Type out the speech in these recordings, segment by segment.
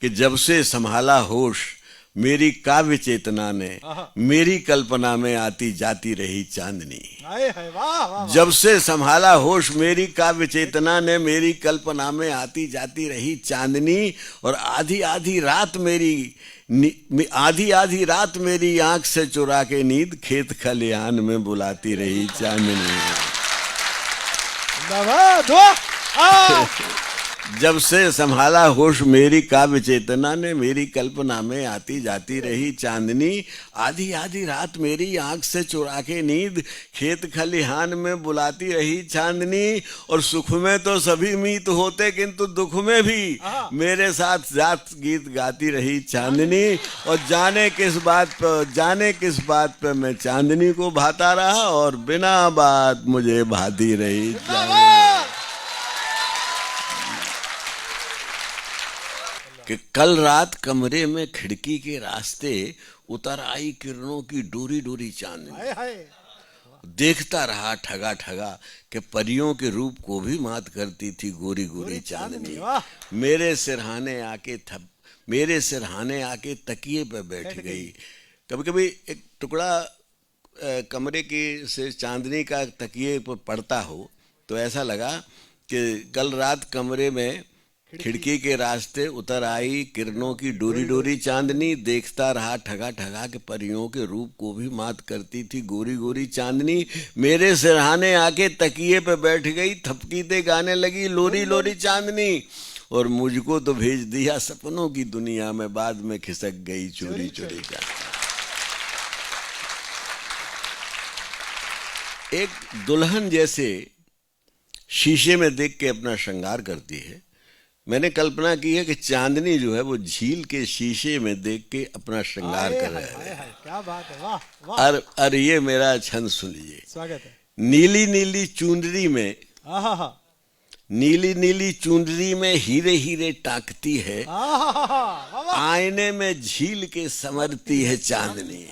कि जब से संभाला होश मेरी काव्य चेतना ने, मेरी कल्पना में आती जाती रही चांदनी। वाह वाह। जब से संभाला होश मेरी काव्य चेतना ने, मेरी कल्पना में आती जाती रही चांदनी। और आधी आधी रात मेरी आंख से चुरा के नींद खेत खलिहान में बुलाती रही चांदनी। जब से संभाला होश मेरी काव्य चेतना ने, मेरी कल्पना में आती जाती रही चांदनी। आधी आधी रात मेरी आंख से चुरा के नींद खेत खलिहान में बुलाती रही चांदनी। और सुख में तो सभी मीत होते, किंतु दुख में भी मेरे साथ जात गीत गाती रही चांदनी। और जाने किस बात पे मैं चांदनी को भाता रहा, और बिना बात मुझे भाती रही चांदनी। कि कल रात कमरे में खिड़की के रास्ते उतर आई किरणों की डोरी डोरी चांदनी। देखता रहा ठगा ठगा कि परियों के रूप को भी मात करती थी गोरी गोरी चांदनी। मेरे सिरहाने आके तकिए पे बैठ गई। कभी कभी एक टुकड़ा कमरे की से चांदनी का तकिए पर पड़ता हो तो ऐसा लगा कि कल रात कमरे में खिड़की के रास्ते उतर आई किरणों की डोरी डोरी चांदनी। देखता रहा ठगा ठगा के परियों के रूप को भी मात करती थी गोरी गोरी चांदनी। मेरे सिरहाने आके तकिए पे बैठ गई, थपकी दे गाने लगी लोरी लोरी चांदनी। और मुझको तो भेज दिया सपनों की दुनिया में, बाद में खिसक गई चोरी चोरी चांदनी। एक दुल्हन जैसे शीशे में देख के अपना श्रृंगार करती है, मैंने कल्पना की है कि चांदनी जो है वो झील के शीशे में देख के अपना श्रृंगार कर रहा है। क्या बात है, वाह वाह। और ये मेरा छंद सुन लीजिए। स्वागत है। नीली नीली चुनरी में, नीली नीली चुनरी में हीरे हीरे टाकती है, आईने में झील के समरती है चांदनी।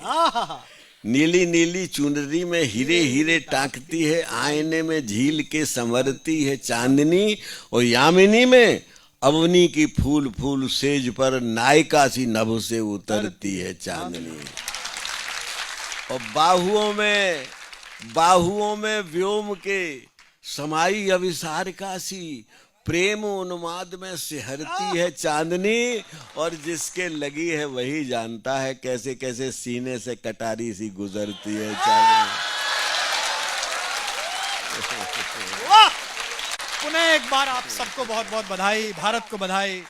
नीली नीली चुनरी में हीरे हीरे टाकती है, आईने में झील के संवरती है चांदनी। और यामिनी में अवनी की फूल फूल सेज पर नायिका सी नभ से उतरती है चांदनी। और बाहुओं में व्योम के समाई अविसारिका सी प्रेम उन्माद में सिहरती है चांदनी। और जिसके लगी है वही जानता है कैसे कैसे सीने से कटारी सी गुजरती है चांदनी। पुनः एक बार आप सबको बहुत बहुत बधाई, भारत को बधाई।